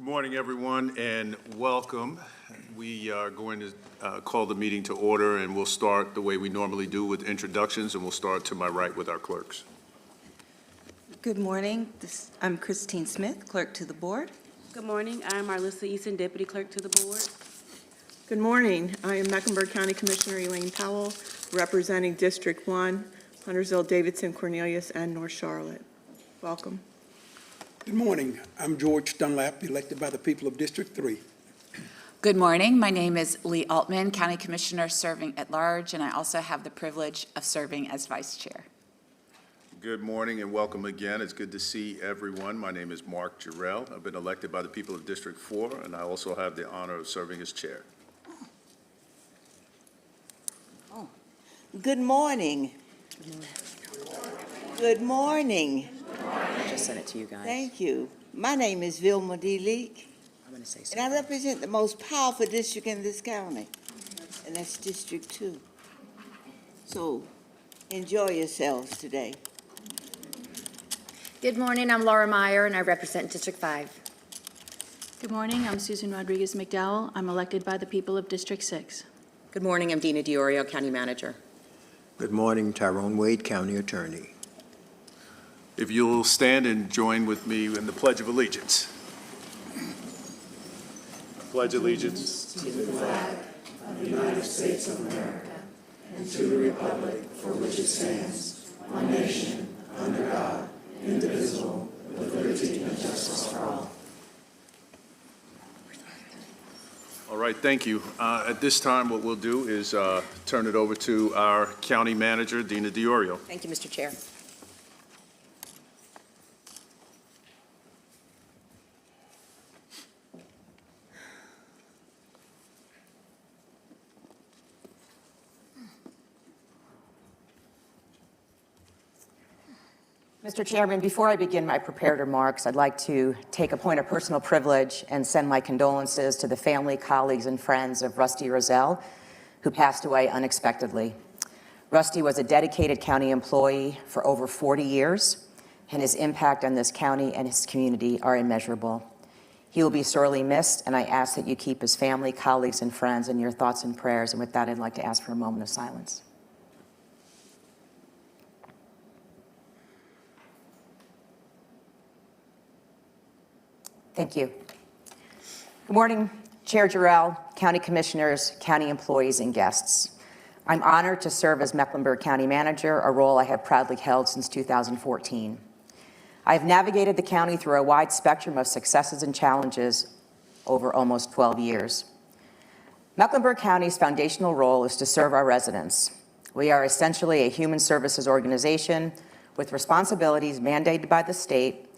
Good morning, everyone, and welcome. We are going to call the meeting to order, and we'll start the way we normally do with introductions, and we'll start to my right with our clerks. Good morning. I'm Christine Smith, Clerk to the Board. Good morning. I'm Marlissa Easton, Deputy Clerk to the Board. Good morning. I am Mecklenburg County Commissioner Elaine Powell, representing District 1, Huntersville, Davidson, Cornelius, and North Charlotte. Welcome. Good morning. I'm George Dunlap, elected by the people of District 3. Good morning. My name is Lee Altman, County Commissioner serving at large, and I also have the privilege of serving as Vice Chair. Good morning and welcome again. It's good to see everyone. My name is Mark Jarrell. I've been elected by the people of District 4, and I also have the honor of serving as Chair. Good morning. Good morning. I just sent it to you guys. Thank you. My name is Vilma D. Leak, I'm going to say and something. I represent the most powerful district in this county, and that's District 2. So enjoy yourselves today. Good morning, I'm Laura Meyer, and I represent District 5. Good morning, I'm Susan Rodriguez McDowell. I'm elected by the people of District 6. Good morning, I'm Dina DiOrio, County Manager. Good morning, Tyrone Wade, County Attorney. If you'll stand and join with me in the Pledge of Allegiance. Pledge allegiance to the flag of the United States of America and to the republic for which it stands, one nation, under God, indivisible, with liberty and justice for all. All right, thank you. At this time, what we'll do is turn it over to our County Manager, Dina DiOrio. Thank you, Mr. Chair. Mr. Chairman, before I begin my prepared remarks, I'd like to take a point of personal privilege and send my condolences to the family, colleagues, and friends of Rusty Rozelle, who passed away unexpectedly. Rusty was a dedicated county employee for over 40 years, and his impact on this county and his community are immeasurable. He will be sorely missed, and I ask that you keep his family, colleagues, and friends in your thoughts and prayers. And with that, I'd like to ask for a moment of silence. Thank you. Good morning, Chair Jarrell, County Commissioners, County employees, and guests. I'm honored to serve as Mecklenburg County Manager, a role I have proudly held since 2014. I have navigated the county through a wide spectrum of successes and challenges over almost 12 years. Mecklenburg County's foundational role is to serve our residents. We are essentially a human services organization with responsibilities mandated by the state,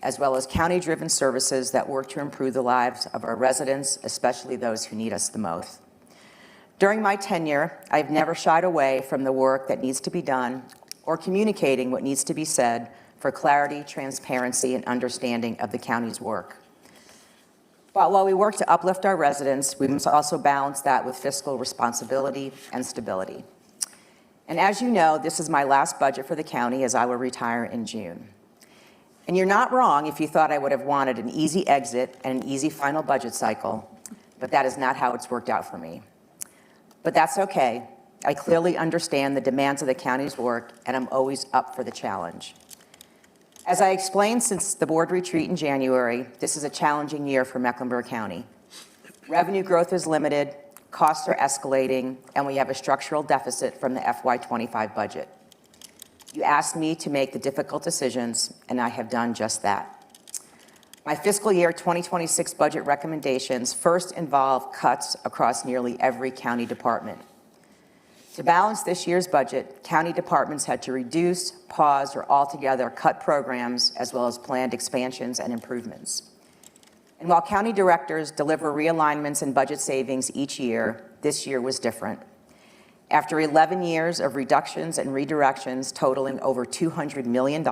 as well as county-driven services that work to improve the lives of our residents, especially those who need us the most. During my tenure, I've never shied away from the work that needs to be done or communicating what needs to be said for clarity, transparency, and understanding of the county's work. But while we work to uplift our residents, we must also balance that with fiscal responsibility and stability. And as you know, this is my last budget for the county, as I will retire in June. And you're not wrong if you thought I would have wanted an easy exit and an easy final budget cycle, but that is not how it's worked out for me. But that's okay. I clearly understand the demands of the county's work, and I'm always up for the challenge. As I explained since the board retreat in January, this is a challenging year for Mecklenburg County. Revenue growth is limited, costs are escalating, and we have a structural deficit from the FY25 budget. You asked me to make the difficult decisions, and I have done just that. My fiscal year 2026 budget recommendations first involve cuts across nearly every county department. To balance this year's budget, county departments had to reduce, pause, or altogether cut programs, as well as planned expansions and improvements. And while county directors deliver realignments and budget savings each year, this year was different. After 11 years of reductions and redirections totaling over $200 million,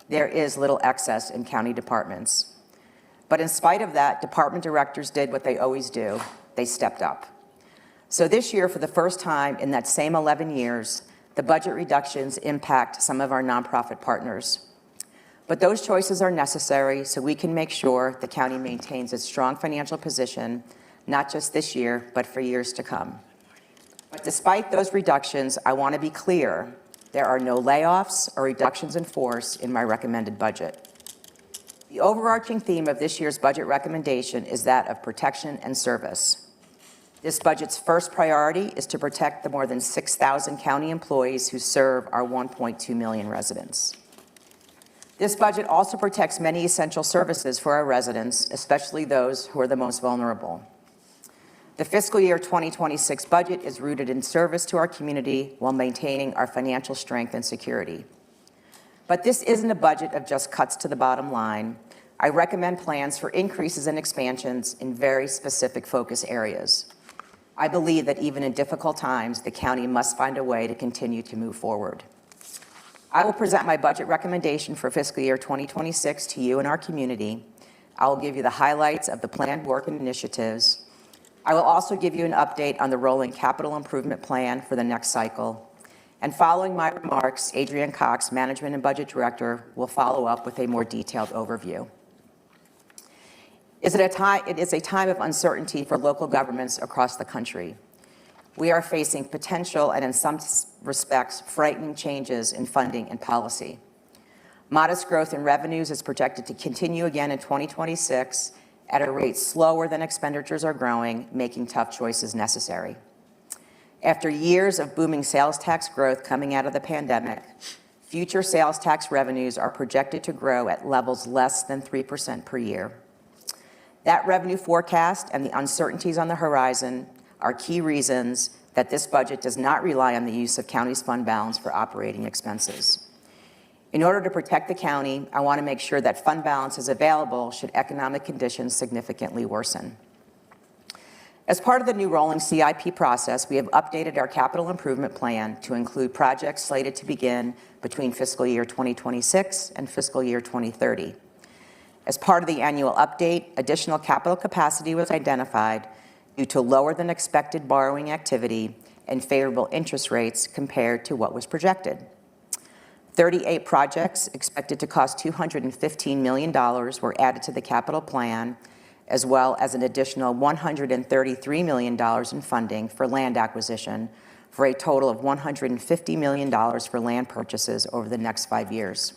there is little excess in county departments. But in spite of that, department directors did what they always do. They stepped up. So this year, for the first time in that same 11 years, the budget reductions impact some of our nonprofit partners. But those choices are necessary so we can make sure the county maintains its strong financial position, not just this year, but for years to come. But despite those reductions, I want to be clear, there are no layoffs or reductions in force in my recommended budget. The overarching theme of this year's budget recommendation is that of protection and service. This budget's first priority is to protect the more than 6,000 county employees who serve our 1.2 million residents. This budget also protects many essential services for our residents, especially those who are the most vulnerable. The fiscal year 2026 budget is rooted in service to our community while maintaining our financial strength and security. But this isn't a budget of just cuts to the bottom line. I recommend plans for increases and expansions in very specific focus areas. I believe that even in difficult times, the county must find a way to continue to move forward. I will present my budget recommendation for fiscal year 2026 to you and our community. I will give you the highlights of the planned work and initiatives. I will also give you an update on the rolling capital improvement plan for the next cycle. And following my remarks, Adrienne Cox, Management and Budget Director, will follow up with a more detailed overview. It is a time of uncertainty for local governments across the country. We are facing potential and, in some respects, frightening changes in funding and policy. Modest growth in revenues is projected to continue again in 2026 at a rate slower than expenditures are growing, making tough choices necessary. After years of booming sales tax growth coming out of the pandemic, future sales tax revenues are projected to grow at levels less than 3% per year. That revenue forecast and the uncertainties on the horizon are key reasons that this budget does not rely on the use of county's fund balance for operating expenses. In order to protect the county, I want to make sure that fund balance is available should economic conditions significantly worsen. As part of the new rolling CIP process, we have updated our capital improvement plan to include projects slated to begin between fiscal year 2026 and fiscal year 2030. As part of the annual update, additional capital capacity was identified due to lower than expected borrowing activity and favorable interest rates compared to what was projected. 38 projects expected to cost $215 million were added to the capital plan, as well as an additional $133 million in funding for land acquisition, for a total of $150 million for land purchases over the next 5 years.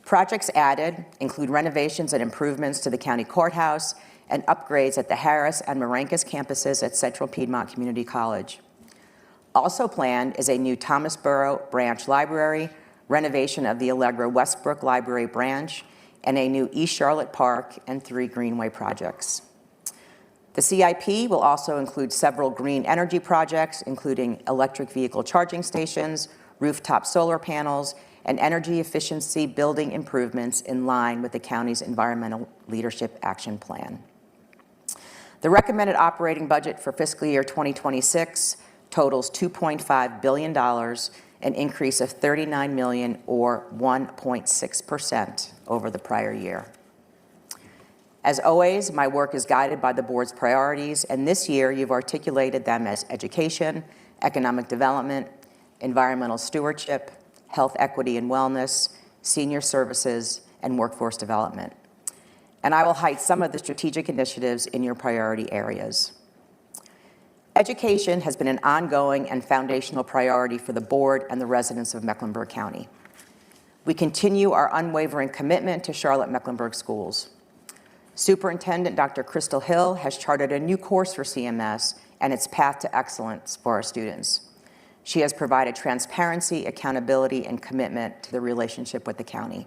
Projects added include renovations and improvements to the county courthouse and upgrades at the Harris and Marankas campuses at Central Piedmont Community College. Also planned is a new Thomasboro branch library, renovation of the Allegra Westbrook Library branch, and a new East Charlotte Park and 3 Greenway projects. The CIP will also include several green energy projects, including electric vehicle charging stations, rooftop solar panels, and energy efficiency building improvements in line with the county's Environmental Leadership Action Plan. The recommended operating budget for fiscal year 2026 totals $2.5 billion, an increase of $39 million or 1.6% over the prior year. As always, my work is guided by the board's priorities, and this year you've articulated them as education, economic development, environmental stewardship, health equity and wellness, senior services, and workforce development. And I will highlight some of the strategic initiatives in your priority areas. Education has been an ongoing and foundational priority for the board and the residents of Mecklenburg County. We continue our unwavering commitment to Charlotte-Mecklenburg schools. Superintendent Dr. Crystal Hill has charted a new course for CMS and its path to excellence for our students. She has provided transparency, accountability, and commitment to the relationship with the county.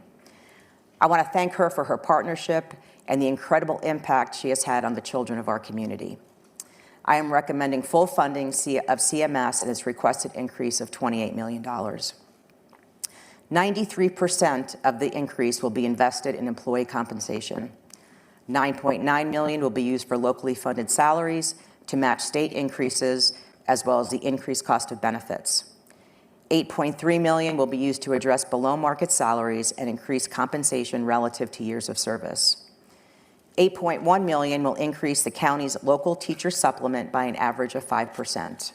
I want to thank her for her partnership and the incredible impact she has had on the children of our community. I am recommending full funding of CMS at its requested increase of $28 million. 93% of the increase will be invested in employee compensation. $9.9 million will be used for locally funded salaries to match state increases, as well as the increased cost of benefits. $8.3 million will be used to address below-market salaries and increase compensation relative to years of service. $8.1 million will increase the county's local teacher supplement by an average of 5%.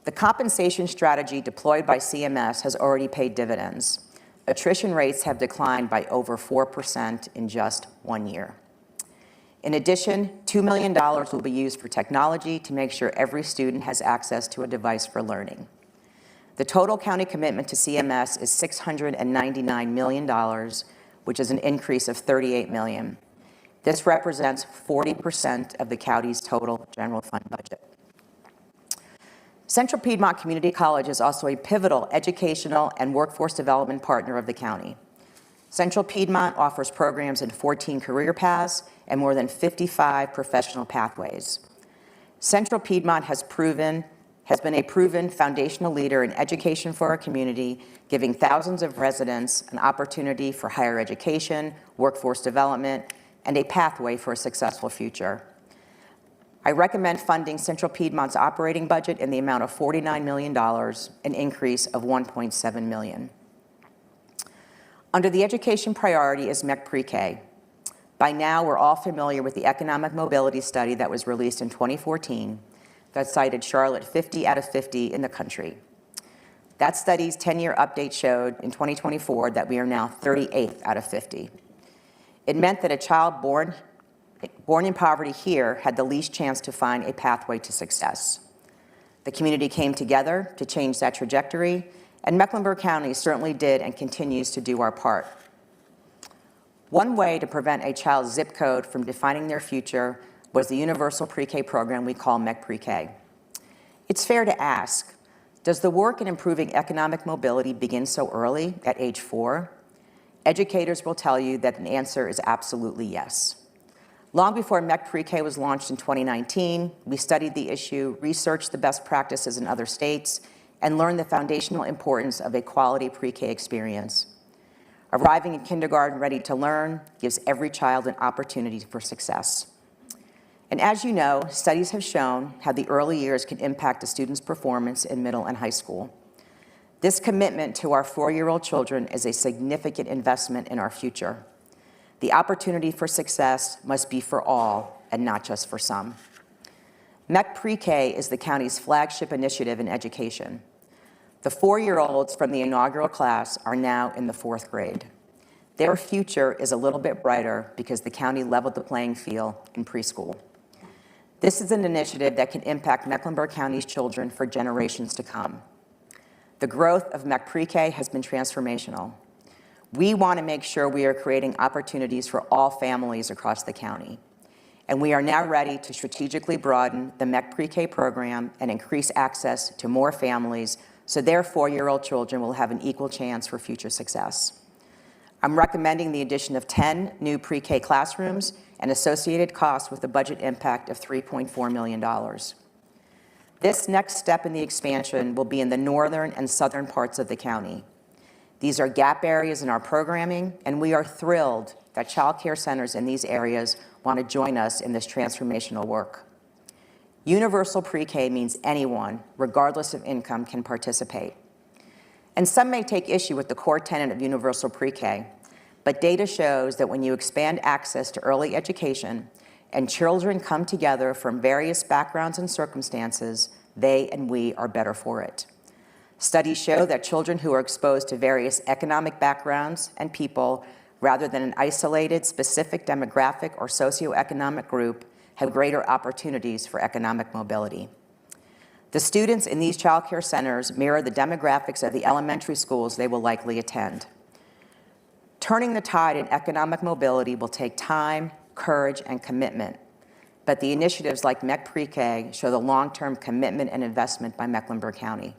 The compensation strategy deployed by CMS has already paid dividends. Attrition rates have declined by over 4% in just 1 year. In addition, $2 million will be used for technology to make sure every student has access to a device for learning. The total county commitment to CMS is $699 million, which is an increase of $38 million. This represents 40% of the county's total general fund budget. Central Piedmont Community College is also a pivotal educational and workforce development partner of the county. Central Piedmont offers programs in 14 career paths and more than 55 professional pathways. Central Piedmont has been a proven foundational leader in education for our community, giving thousands of residents an opportunity for higher education, workforce development, and a pathway for a successful future. I recommend funding Central Piedmont's operating budget in the amount of $49 million, an increase of $1.7 million. Under the education priority is MEC Pre-K. By now, we're all familiar with the economic mobility study that was released in 2014 that cited Charlotte 50 out of 50 in the country. That study's 10-year update showed in 2024 that we are now 38th out of 50. It meant that a child born in poverty here had the least chance to find a pathway to success. The community came together to change that trajectory, and Mecklenburg County certainly did and continues to do our part. One way to prevent a child's zip code from defining their future was the universal pre-K program we call MEC Pre-K. It's fair to ask, does the work in improving economic mobility begin so early, at age 4? Educators will tell you that the answer is absolutely yes. Long before MEC Pre-K was launched in 2019, we studied the issue, researched the best practices in other states, and learned the foundational importance of a quality pre-K experience. Arriving in kindergarten ready to learn gives every child an opportunity for success. And as you know, studies have shown how the early years can impact a student's performance in middle and high school. This commitment to our 4-year-old children is a significant investment in our future. The opportunity for success must be for all and not just for some. MEC Pre-K is the county's flagship initiative in education. The 4-year-olds from the inaugural class are now in the 4th grade. Their future is a little bit brighter because the county leveled the playing field in preschool. This is an initiative that can impact Mecklenburg County's children for generations to come. The growth of MEC Pre-K has been transformational. We want to make sure we are creating opportunities for all families across the county. And we are now ready to strategically broaden the MEC Pre-K program and increase access to more families so their 4-year-old children will have an equal chance for future success. I'm recommending the addition of 10 new pre-K classrooms and associated costs with a budget impact of $3.4 million. This next step in the expansion will be in the northern and southern parts of the county. These are gap areas in our programming, and we are thrilled that child care centers in these areas want to join us in this transformational work. Universal pre-K means anyone, regardless of income, can participate. And some may take issue with the core tenet of universal pre-K, but data shows that when you expand access to early education and children come together from various backgrounds and circumstances, they and we are better for it. Studies show that children who are exposed to various economic backgrounds and people, rather than an isolated, specific demographic or socioeconomic group, have greater opportunities for economic mobility. The students in these child care centers mirror the demographics of the elementary schools they will likely attend. Turning the tide in economic mobility will take time, courage, and commitment, but the initiatives like MEC Pre-K show the long-term commitment and investment by Mecklenburg County.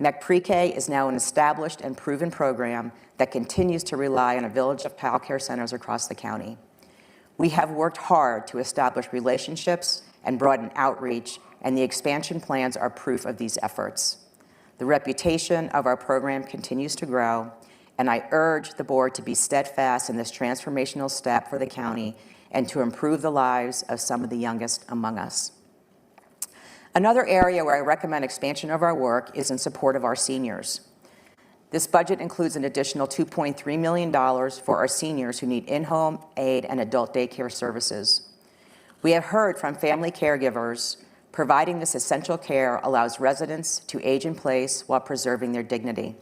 MEC Pre-K is now an established and proven program that continues to rely on a village of child care centers across the county. We have worked hard to establish relationships and broaden outreach, and the expansion plans are proof of these efforts. The reputation of our program continues to grow, and I urge the board to be steadfast in this transformational step for the county and to improve the lives of some of the youngest among us. Another area where I recommend expansion of our work is in support of our seniors. This budget includes an additional $2.3 million for our seniors who need in-home aid and adult daycare services. We have heard from family caregivers providing this essential care allows residents to age in place while preserving their dignity.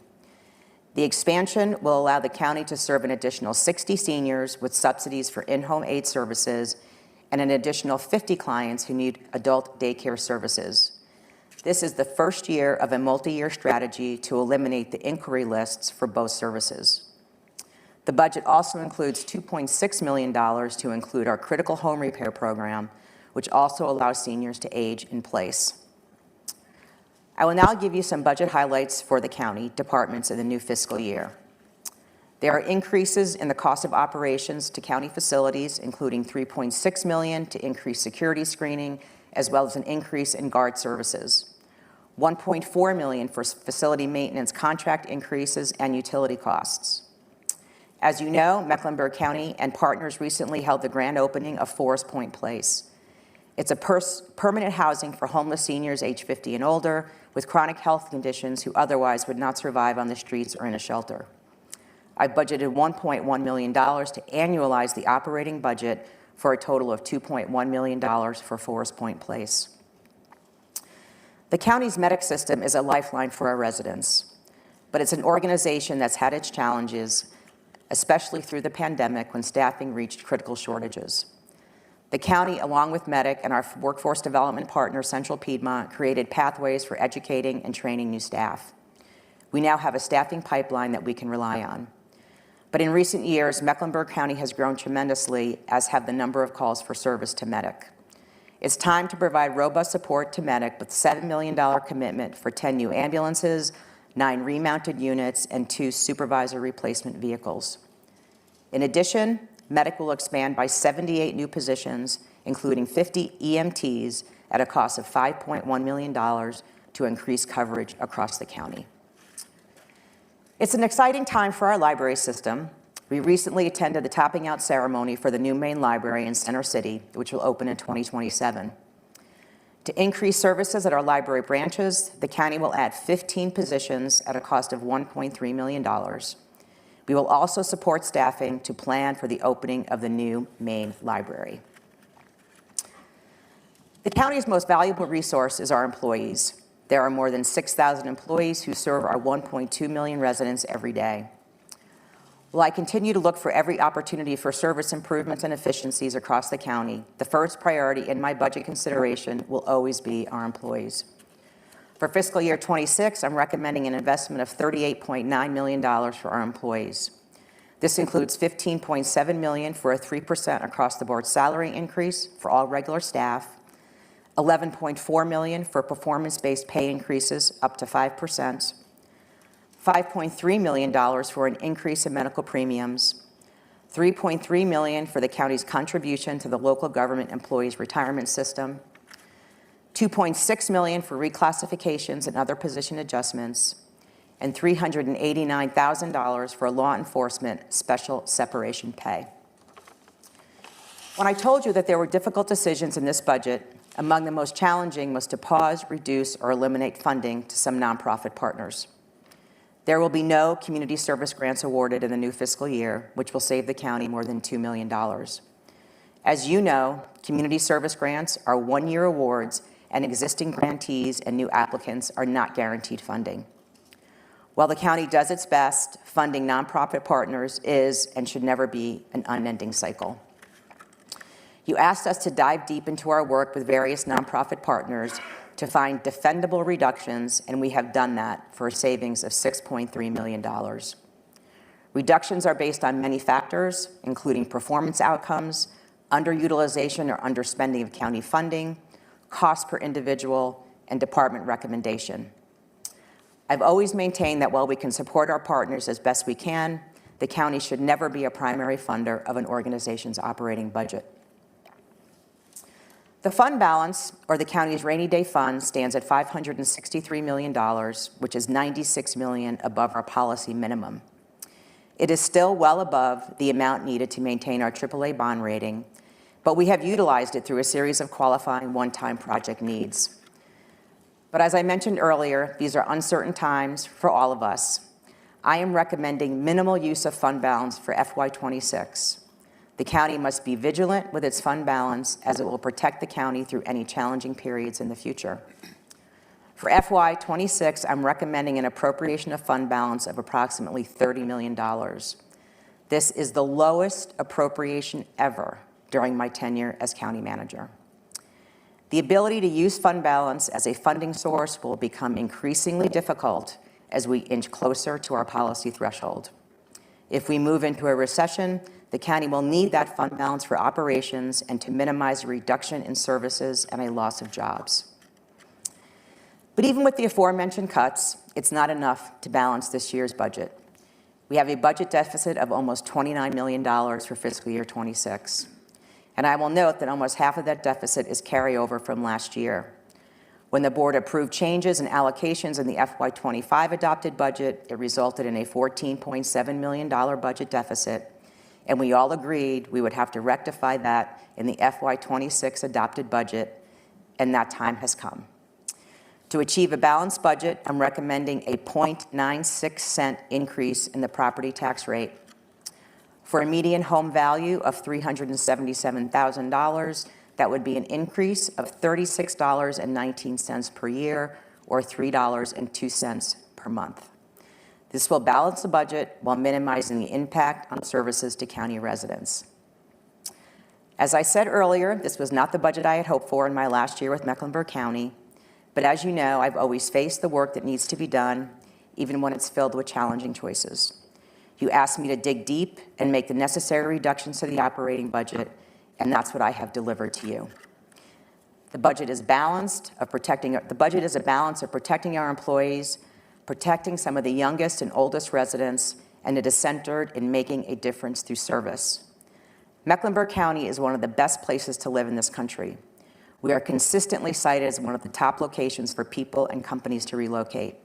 The expansion will allow the county to serve an additional 60 seniors with subsidies for in-home aid services and an additional 50 clients who need adult daycare services. This is the first year of a multi-year strategy to eliminate the inquiry lists for both services. The budget also includes $2.6 million to include our critical home repair program, which also allows seniors to age in place. I will now give you some budget highlights for the county departments in the new fiscal year. There are increases in the cost of operations to county facilities, including $3.6 million to increase security screening, as well as an increase in guard services. $1.4 million for facility maintenance contract increases and utility costs. As you know, Mecklenburg County and partners recently held the grand opening of Forest Point Place. It's a permanent housing for homeless seniors age 50 and older with chronic health conditions who otherwise would not survive on the streets or in a shelter. I budgeted $1.1 million to annualize the operating budget for a total of $2.1 million for Forest Point Place. The county's medic system is a lifeline for our residents, but it's an organization that's had its challenges, especially through the pandemic when staffing reached critical shortages. The county, along with MEDIC and our workforce development partner, Central Piedmont, created pathways for educating and training new staff. We now have a staffing pipeline that we can rely on. But in recent years, Mecklenburg County has grown tremendously, as have the number of calls for service to MEDIC. It's time to provide robust support to MEDIC with a $7 million commitment for 10 new ambulances, 9 remounted units, and 2 supervisor replacement vehicles. In addition, MEDIC will expand by 78 new positions, including 50 EMTs at a cost of $5.1 million to increase coverage across the county. It's an exciting time for our library system. We recently attended the topping out ceremony for the new main library in Center City, which will open in 2027. To increase services at our library branches, the county will add 15 positions at a cost of $1.3 million. We will also support staffing to plan for the opening of the new main library. The county's most valuable resource is our employees. There are more than 6,000 employees who serve our 1.2 million residents every day. While I continue to look for every opportunity for service improvements and efficiencies across the county, the first priority in my budget consideration will always be our employees. For fiscal year 26, I'm recommending an investment of $38.9 million for our employees. This includes $15.7 million for a 3% across-the-board salary increase for all regular staff, $11.4 million for performance-based pay increases up to 5%, $5.3 million for an increase in medical premiums, $3.3 million for the county's contribution to the local government employees' retirement system, $2.6 million for reclassifications and other position adjustments, and $389,000 for law enforcement special separation pay. When I told you that there were difficult decisions in this budget, among the most challenging was to pause, reduce, or eliminate funding to some nonprofit partners. There will be no community service grants awarded in the new fiscal year, which will save the county more than $2 million. As you know, community service grants are one-year awards, and existing grantees and new applicants are not guaranteed funding. While the county does its best, funding nonprofit partners is and should never be an unending cycle. You asked us to dive deep into our work with various nonprofit partners to find defendable reductions, and we have done that for a savings of $6.3 million. Reductions are based on many factors, including performance outcomes, underutilization or underspending of county funding, cost per individual, and department recommendation. I've always maintained that while we can support our partners as best we can, the county should never be a primary funder of an organization's operating budget. The fund balance, or the county's rainy day fund, stands at $563 million, which is $96 million above our policy minimum. It is still well above the amount needed to maintain our AAA bond rating, but we have utilized it through a series of qualifying one-time project needs. But as I mentioned earlier, these are uncertain times for all of us. I am recommending minimal use of fund balance for FY2026. The county must be vigilant with its fund balance, as it will protect the county through any challenging periods in the future. For FY26, I'm recommending an appropriation of fund balance of approximately $30 million. This is the lowest appropriation ever during my tenure as county manager. The ability to use fund balance as a funding source will become increasingly difficult as we inch closer to our policy threshold. If we move into a recession, the county will need that fund balance for operations and to minimize a reduction in services and a loss of jobs. But even with the aforementioned cuts, it's not enough to balance this year's budget. We have a budget deficit of almost $29 million for fiscal year 26. And I will note that almost half of that deficit is carryover from last year. When the board approved changes and allocations in the FY25 adopted budget, it resulted in a $14.7 million budget deficit, and we all agreed we would have to rectify that in the FY26 adopted budget, and that time has come. To achieve a balanced budget, I'm recommending a 0.96 cent increase in the property tax rate. For a median home value of $377,000, that would be an increase of $36.19 per year, or $3.02 per month. This will balance the budget while minimizing the impact on services to county residents. As I said earlier, this was not the budget I had hoped for in my last year with Mecklenburg County, but as you know, I've always faced the work that needs to be done, even when it's filled with challenging choices. You asked me to dig deep and make the necessary reductions to the operating budget, and that's what I have delivered to you. The budget is a balance of protecting our employees, protecting some of the youngest and oldest residents, and it is centered in making a difference through service. Mecklenburg County is one of the best places to live in this country. We are consistently cited as one of the top locations for people and companies to relocate.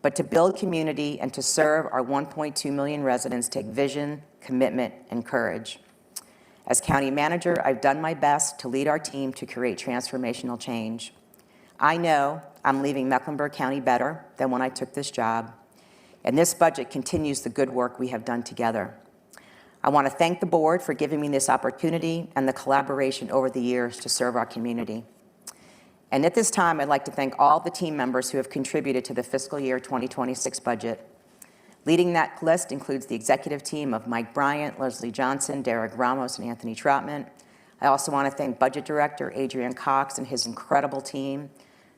But to build community and to serve our 1.2 million residents take vision, commitment, and courage. As county manager, I've done my best to lead our team to create transformational change. I know I'm leaving Mecklenburg County better than when I took this job, and this budget continues the good work we have done together. I want to thank the board for giving me this opportunity and the collaboration over the years to serve our community. And at this time, I'd like to thank all the team members who have contributed to the fiscal year 2026 budget. Leading that list includes the executive team of Mike Bryant, Leslie Johnson, Derek Ramos, and Anthony Troutman. I also want to thank Budget Director Adrian Cox and his incredible team,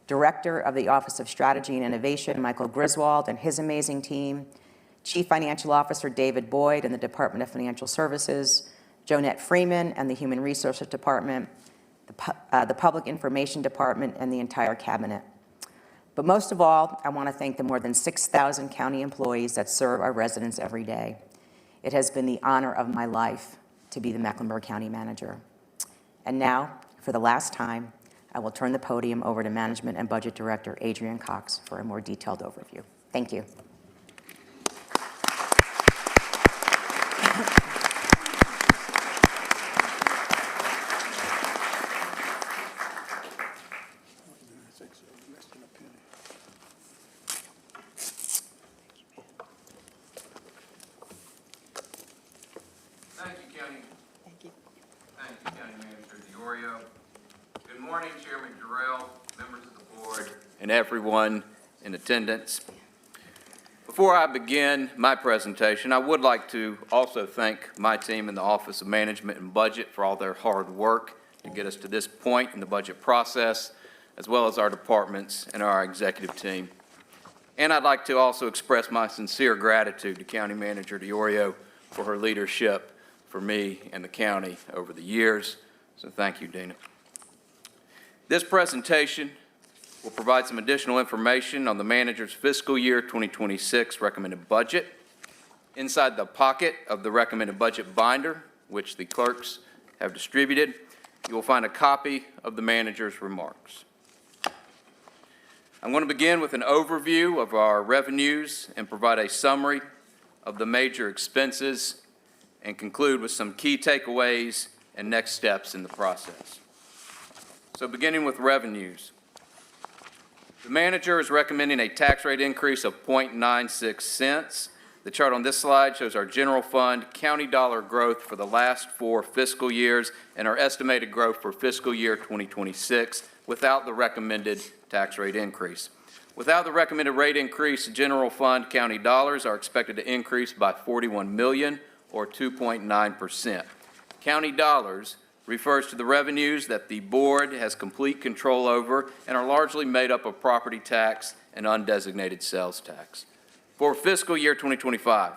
Director of the Office of Strategy and Innovation, Michael Griswold, and his amazing team, Chief Financial Officer David Boyd and the Department of Financial Services, Jonette Freeman and the Human Resources Department, the Public Information Department, and the entire cabinet. But most of all, I want to thank the more than 6,000 county employees that serve our residents every day. It has been the honor of my life to be the Mecklenburg County Manager. And now, for the last time, I will turn the podium over to Management and Budget Director Adrian Cox for a more detailed overview. Thank you. Thank you, County. Thank you, County Manager DiOrio. Good morning, Chairman Jarrell, members of the board, and everyone in attendance. Before I begin my presentation, I would like to also thank my team in the Office of Management and Budget for all their hard work to get us to this point in the budget process, as well as our departments and our executive team. And I'd like to also express my sincere gratitude to County Manager DiOrio for her leadership for me and the county over the years. So thank you, Dina. This presentation will provide some additional information on the manager's fiscal year 2026 recommended budget. Inside the pocket of the recommended budget binder, which the clerks have distributed, you will find a copy of the manager's remarks. I'm going to begin with an overview of our revenues and provide a summary of the major expenses and conclude with some key takeaways and next steps in the process. So beginning with revenues. The manager is recommending a tax rate increase of 0.96 cents. The chart on this slide shows our general fund county dollar growth for the last 4 fiscal years and our estimated growth for fiscal year 2026 without the recommended tax rate increase. Without the recommended rate increase, general fund county dollars are expected to increase by $41 million or 2.9%. County dollars refers to the revenues that the board has complete control over and are largely made up of property tax and undesignated sales tax. For fiscal year 2025,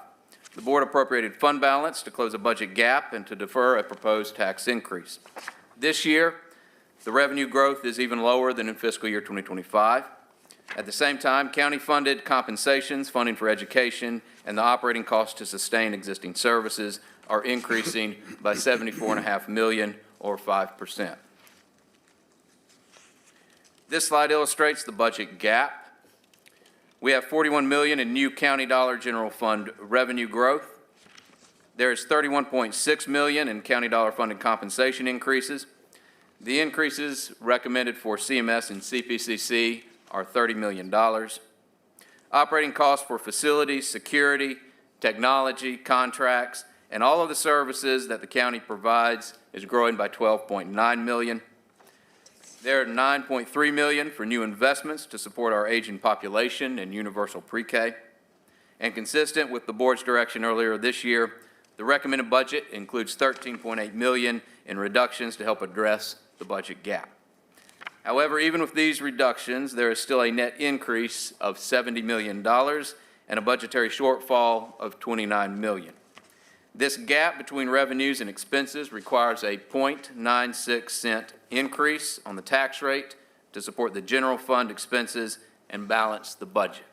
the board appropriated fund balance to close a budget gap and to defer a proposed tax increase. This year, the revenue growth is even lower than in fiscal year 2025. At the same time, county-funded compensations, funding for education, and the operating costs to sustain existing services are increasing by $74.5 million or 5%. This slide illustrates the budget gap. We have $41 million in new county dollar general fund revenue growth. There is $31.6 million in county dollar funded compensation increases. The increases recommended for CMS and CPCC are $30 million. Operating costs for facilities, security, technology, contracts, and all of the services that the county provides is growing by $12.9 million. There are $9.3 million for new investments to support our aging population and universal pre-K. And consistent with the board's direction earlier this year, the recommended budget includes $13.8 million in reductions to help address the budget gap. However, even with these reductions, there is still a net increase of $70 million and a budgetary shortfall of $29 million. This gap between revenues and expenses requires a 0.96 cent increase on the tax rate to support the general fund expenses and balance the budget.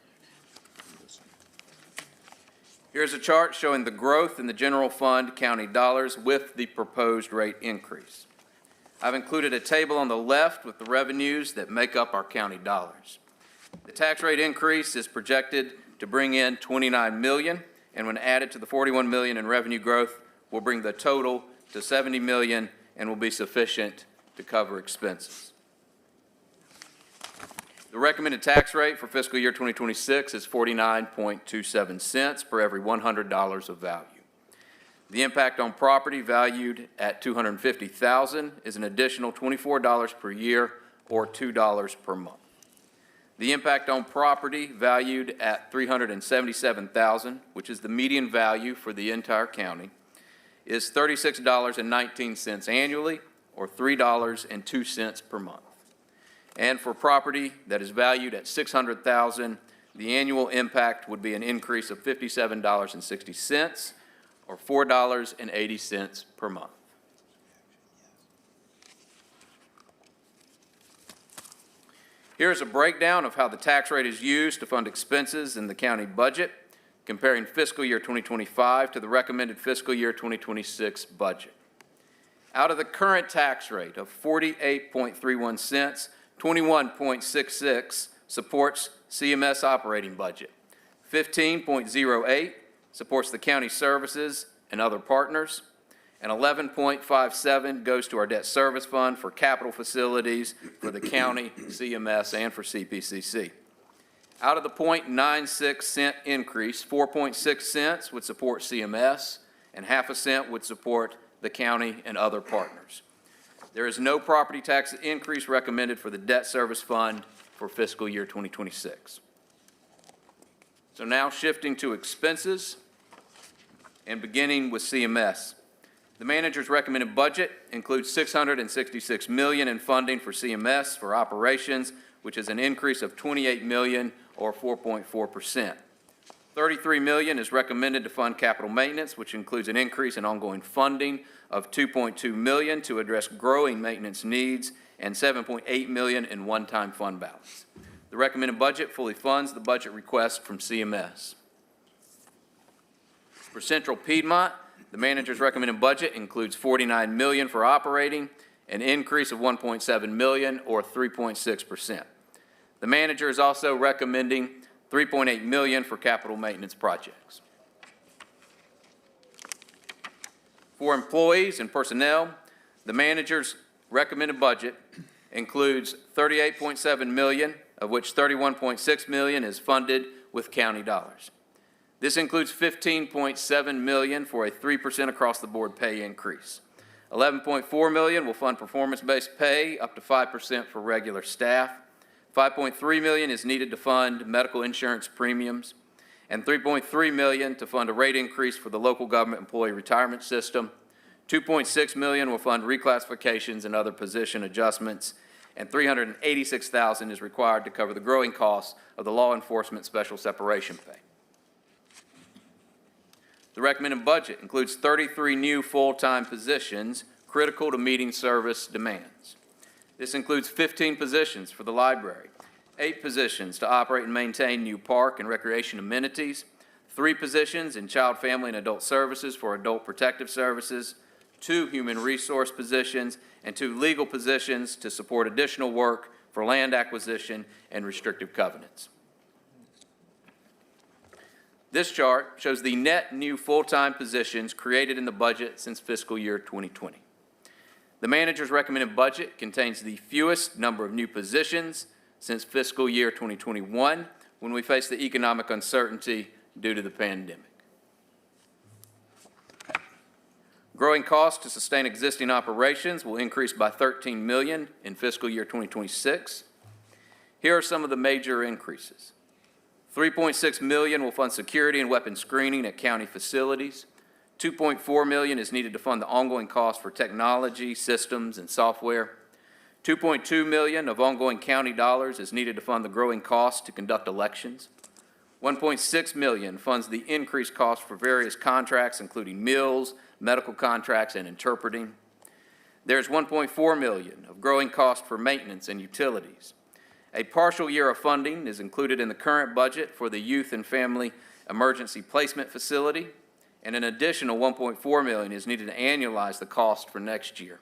Here's a chart showing the growth in the general fund county dollars with the proposed rate increase. I've included a table on the left with the revenues that make up our county dollars. The tax rate increase is projected to bring in $29 million, and when added to the $41 million in revenue growth, will bring the total to $70 million and will be sufficient to cover expenses. The recommended tax rate for fiscal year 2026 is 49.27 cents per every $100 of value. The impact on property valued at $250,000 is an additional $24 per year or $2 per month. The impact on property valued at $377,000, which is the median value for the entire county, is $36.19 annually or $3.02 per month. And for property that is valued at $600,000, the annual impact would be an increase of $57.60 or $4.80 per month. Here's a breakdown of how the tax rate is used to fund expenses in the county budget, comparing fiscal year 2025 to the recommended fiscal year 2026 budget. Out of the current tax rate of 48.31 cents, 21.66 supports CMS operating budget. 15.08 supports the county services and other partners, and 11.57 goes to our debt service fund for capital facilities for the county, CMS, and for CPCC. Out of the 0.96 cent increase, 4.6 cents would support CMS, and half a cent would support the county and other partners. There is no property tax increase recommended for the debt service fund for fiscal year 2026. So now shifting to expenses and beginning with CMS. The manager's recommended budget includes $666 million in funding for CMS for operations, which is an increase of $28 million or 4.4%. $33 million is recommended to fund capital maintenance, which includes an increase in ongoing funding of $2.2 million to address growing maintenance needs and $7.8 million in one-time fund balance. The recommended budget fully funds the budget request from CMS. For Central Piedmont, the manager's recommended budget includes $49 million for operating, an increase of $1.7 million or 3.6%. The manager is also recommending $3.8 million for capital maintenance projects. For employees and personnel, the manager's recommended budget includes $38.7 million, of which $31.6 million is funded with county dollars. This includes $15.7 million for a 3% across-the-board pay increase. $11.4 million will fund performance-based pay up to 5% for regular staff. $5.3 million is needed to fund medical insurance premiums, and $3.3 million to fund a rate increase for the local government employee retirement system. $2.6 million will fund reclassifications and other position adjustments, and $386,000 is required to cover the growing costs of the law enforcement special separation pay. The recommended budget includes 33 new full-time positions critical to meeting service demands. This includes 15 positions for the library, 8 positions to operate and maintain new park and recreation amenities, 3 positions in child, family, and adult services for adult protective services, 2 human resource positions, and 2 legal positions to support additional work for land acquisition and restrictive covenants. This chart shows the net new full-time positions created in the budget since fiscal year 2020. The manager's recommended budget contains the fewest number of new positions since fiscal year 2021, when we faced the economic uncertainty due to the pandemic. Growing costs to sustain existing operations will increase by $13 million in fiscal year 2026. Here are some of the major increases. $3.6 million will fund security and weapons screening at county facilities. $2.4 million is needed to fund the ongoing cost for technology, systems, and software. $2.2 million of ongoing county dollars is needed to fund the growing cost to conduct elections. $1.6 million funds the increased cost for various contracts, including meals, medical contracts, and interpreting. There's $1.4 million of growing cost for maintenance and utilities. A partial year of funding is included in the current budget for the Youth and Family Emergency Placement Facility, and an additional $1.4 million is needed to annualize the cost for next year.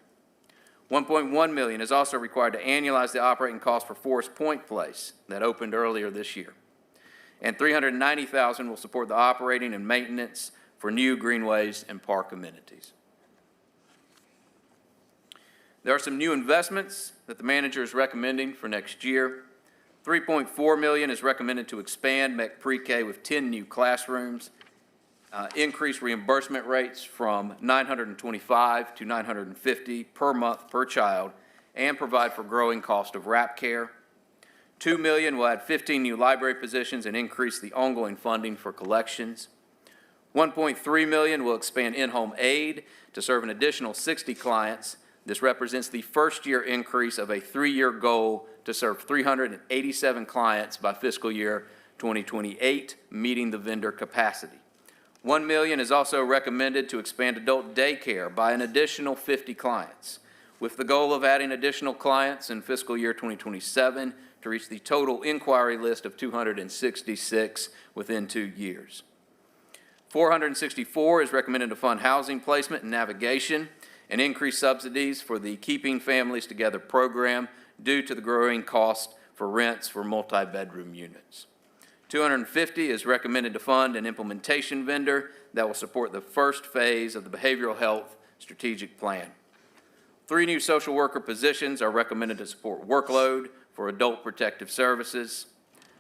$1.1 million is also required to annualize the operating cost for Forest Point Place that opened earlier this year. And $390,000 will support the operating and maintenance for new greenways and park amenities. There are some new investments that the manager is recommending for next year. $3.4 million is recommended to expand MEC Pre-K with 10 new classrooms, increase reimbursement rates from $925 to $950 per month per child, and provide for growing cost of RAP care. $2 million will add 15 new library positions and increase the ongoing funding for collections. $1.3 million will expand in-home aid to serve an additional 60 clients. This represents the first-year increase of a 3-year goal to serve 387 clients by fiscal year 2028, meeting the vendor capacity. $1 million is also recommended to expand adult daycare by an additional 50 clients, with the goal of adding additional clients in fiscal year 2027 to reach the total inquiry list of 266 within 2 years. $464 is recommended to fund housing placement and navigation and increase subsidies for the Keeping Families Together program due to the growing cost for rents for multi-bedroom units. $250 is recommended to fund an implementation vendor that will support the first phase of the Behavioral Health Strategic Plan. 3 new social worker positions are recommended to support workload for adult protective services.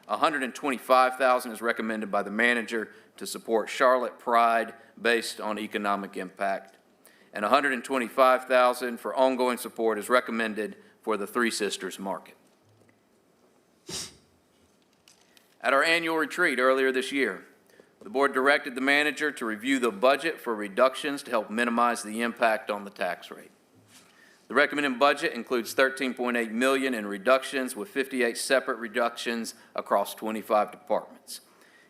$125,000 is recommended by the manager to support Charlotte Pride based on economic impact. And $125,000 for ongoing support is recommended for the Three Sisters Market. At our annual retreat earlier this year, the board directed the manager to review the budget for reductions to help minimize the impact on the tax rate. The recommended budget includes $13.8 million in reductions, with 58 separate reductions across 25 departments.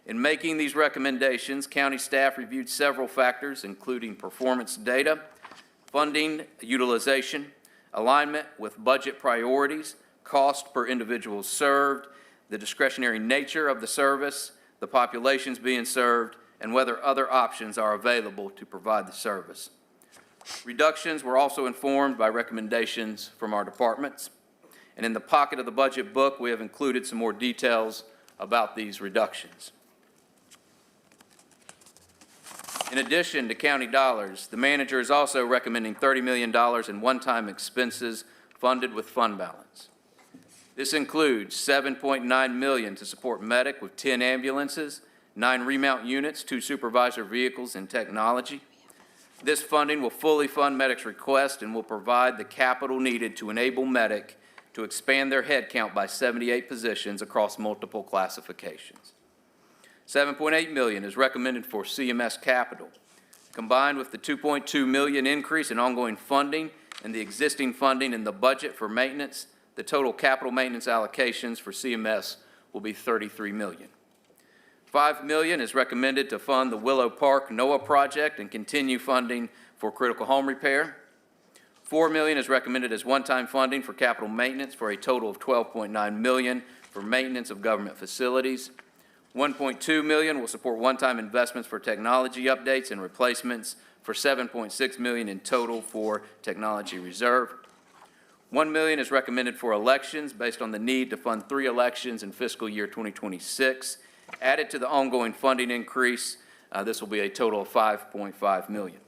In making these recommendations, county staff reviewed several factors, including performance data, funding utilization, alignment with budget priorities, cost per individual served, the discretionary nature of the service, the populations being served, and whether other options are available to provide the service. Reductions were also informed by recommendations from our departments. And in the pocket of the budget book, we have included some more details about these reductions. In addition to county dollars, the manager is also recommending $30 million in one-time expenses funded with fund balance. This includes $7.9 million to support Medic with 10 ambulances, 9 remount units, 2 supervisor vehicles, and technology. This funding will fully fund Medic's request and will provide the capital needed to enable Medic to expand their headcount by 78 positions across multiple classifications. $7.8 million is recommended for CMS capital. Combined with the $2.2 million increase in ongoing funding and the existing funding in the budget for maintenance, the total capital maintenance allocations for CMS will be $33 million. $5 million is recommended to fund the Willow Park NOAA project and continue funding for critical home repair. $4 million is recommended as one-time funding for capital maintenance for a total of $12.9 million for maintenance of government facilities. $1.2 million will support one-time investments for technology updates and replacements for $7.6 million in total for technology reserve. $1 million is recommended for elections based on the need to fund 3 elections in fiscal year 2026. Added to the ongoing funding increase, this will be a total of $5.5 million.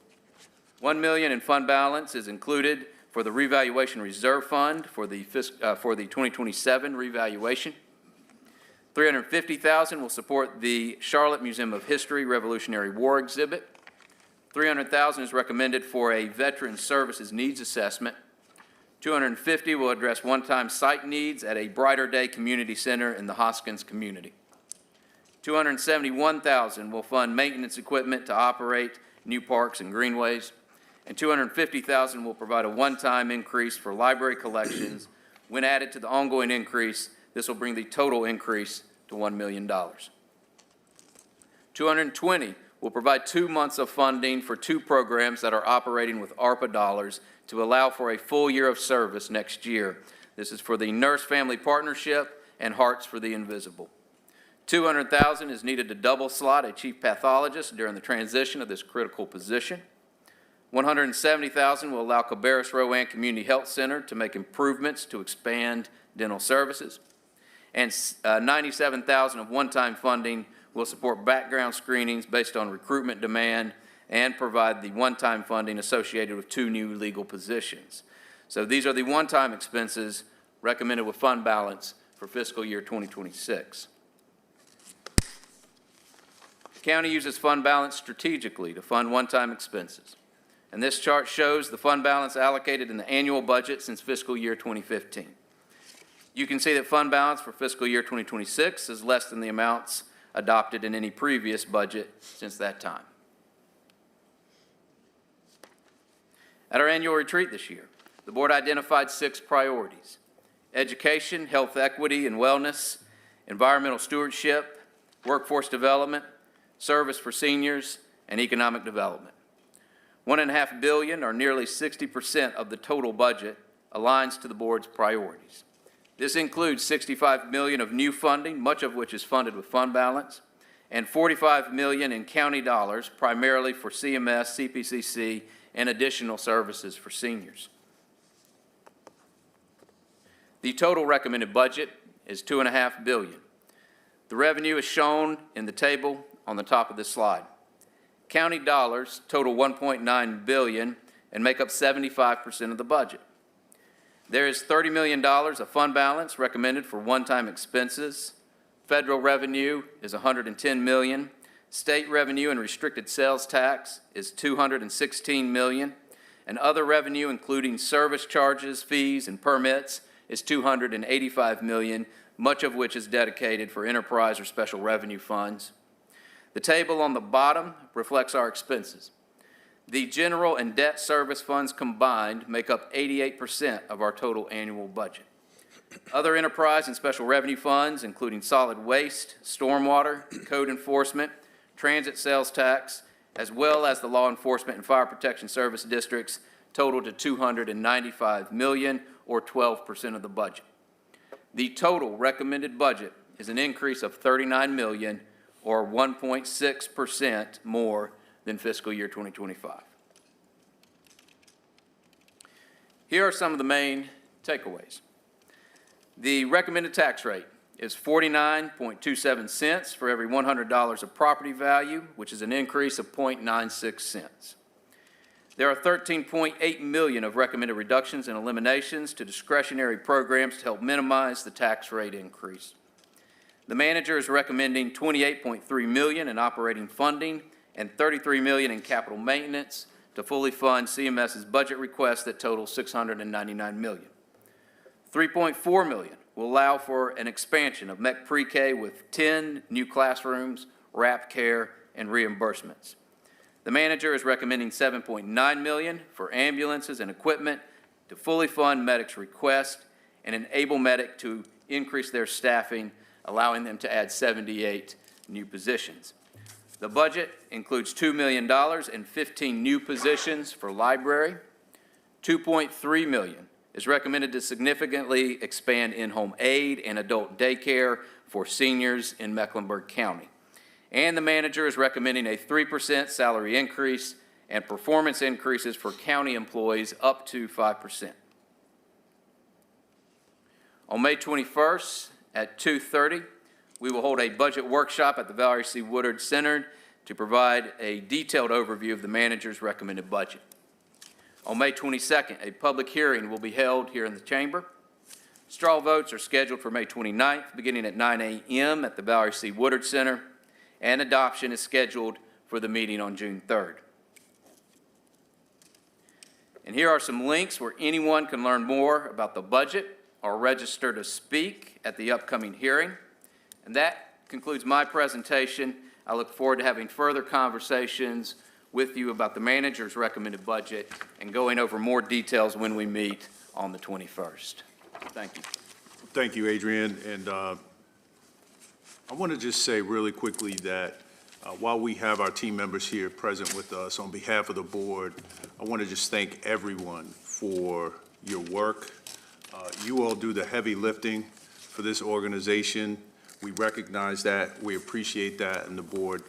$1 million in fund balance is included for the revaluation reserve fund for the 2027 revaluation. $350,000 will support the Charlotte Museum of History Revolutionary War exhibit. $300,000 is recommended for a veteran services needs assessment. $250,000 will address one-time site needs at a Brighter Day Community Center in the Hoskins community. $271,000 will fund maintenance equipment to operate new parks and greenways. And $250,000 will provide a one-time increase for library collections. When added to the ongoing increase, this will bring the total increase to $1 million. $220,000 will provide 2 months of funding for 2 programs that are operating with ARPA dollars to allow for a full year of service next year. This is for the Nurse Family Partnership and Hearts for the Invisible. $200,000 is needed to double slot a chief pathologist during the transition of this critical position. $170,000 will allow Cabarrus-Rowan Community Health Center to make improvements to expand dental services. And $97,000 of one-time funding will support background screenings based on recruitment demand and provide the one-time funding associated with 2 new legal positions. So these are the one-time expenses recommended with fund balance for fiscal year 2026. The county uses fund balance strategically to fund one-time expenses. And this chart shows the fund balance allocated in the annual budget since fiscal year 2015. You can see that fund balance for fiscal year 2026 is less than the amounts adopted in any previous budget since that time. At our annual retreat this year, the board identified 6 priorities: education, health equity and wellness, environmental stewardship, workforce development, service for seniors, and economic development. $1.5 billion, or nearly 60% of the total budget, aligns to the board's priorities. This includes $65 million of new funding, much of which is funded with fund balance, and $45 million in county dollars, primarily for CMS, CPCC, and additional services for seniors. The total recommended budget is $2.5 billion. The revenue is shown in the table on the top of this slide. County dollars total $1.9 billion and make up 75% of the budget. There is $30 million of fund balance recommended for one-time expenses. Federal revenue is $110 million. State revenue and restricted sales tax is $216 million. And other revenue, including service charges, fees, and permits, is $285 million, much of which is dedicated for enterprise or special revenue funds. The table on the bottom reflects our expenses. The general and debt service funds combined make up 88% of our total annual budget. Other enterprise and special revenue funds, including solid waste, stormwater, code enforcement, transit sales tax, as well as the law enforcement and fire protection service districts, total to $295 million, or 12% of the budget. The total recommended budget is an increase of $39 million, or 1.6% more than fiscal year 2025. Here are some of the main takeaways. The recommended tax rate is 49.27 cents for every $100 of property value, which is an increase of 0.96 cents. There are $13.8 million of recommended reductions and eliminations to discretionary programs to help minimize the tax rate increase. The manager is recommending $28.3 million in operating funding and $33 million in capital maintenance to fully fund CMS's budget request that totals $699 million. $3.4 million will allow for an expansion of MEC Pre-K with 10 new classrooms, wrap care, and reimbursements. The manager is recommending $7.9 million for ambulances and equipment to fully fund Medic's request and enable Medic to increase their staffing, allowing them to add 78 new positions. The budget includes $2 million and 15 new positions for library. $2.3 million is recommended to significantly expand in-home aid and adult daycare for seniors in Mecklenburg County. And the manager is recommending a 3% salary increase and performance increases for county employees up to 5%. On May 21st at 2:30, we will hold a budget workshop at the Valerie C. Woodard Center to provide a detailed overview of the manager's recommended budget. On May 22nd, a public hearing will be held here in the chamber. Straw votes are scheduled for May 29th, beginning at 9 a.m. at the Valerie C. Woodard Center, and adoption is scheduled for the meeting on June 3rd. And here are some links where anyone can learn more about the budget or register to speak at the upcoming hearing. And that concludes my presentation. I look forward to having further conversations with you about the manager's recommended budget and going over more details when we meet on the 21st. Thank you. Thank you, Adrian. And I want to just say really quickly that while we have our team members here present with us, on behalf of the board, I want to just thank everyone for your work. You all do the heavy lifting for this organization. We recognize that, we appreciate that, and the board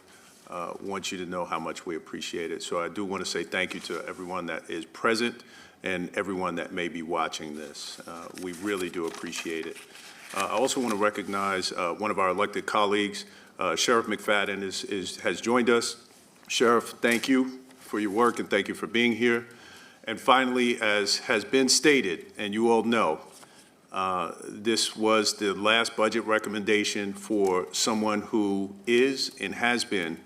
wants you to know how much we appreciate it. So I do want to say thank you to everyone that is present and everyone that may be watching this. We really do appreciate it. I also want to recognize one of our elected colleagues, Sheriff McFadden has joined us. Sheriff, thank you for your work and thank you for being here. And finally, as has been stated, and you all know, this was the last budget recommendation for someone who is and has been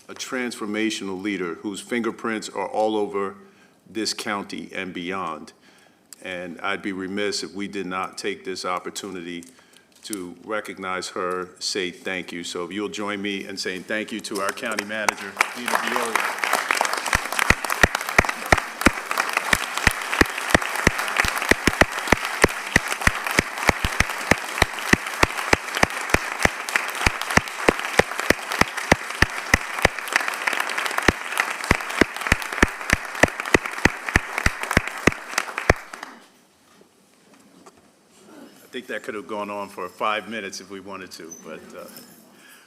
a transformational leader whose fingerprints are all over this county and beyond. And I'd be remiss if we did not take this opportunity to recognize her, say thank you. So if you'll join me in saying thank you to our county manager, Nina Viola. I think that could have gone on for 5 minutes if we wanted to, but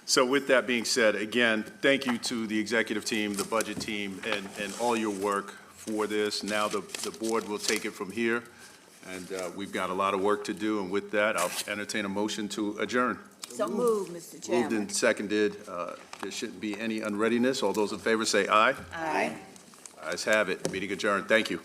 so with that being said, again, thank you to the executive team, the budget team, and all your work for this. Now the board will take it from here, and we've got a lot of work to do, and with that, I'll entertain a motion to adjourn. So moved, Mr. Chairman. Moved and seconded. There shouldn't be any unreadiness. All those in favor say aye. Aye. Ayes have it. Meeting adjourned. Thank you.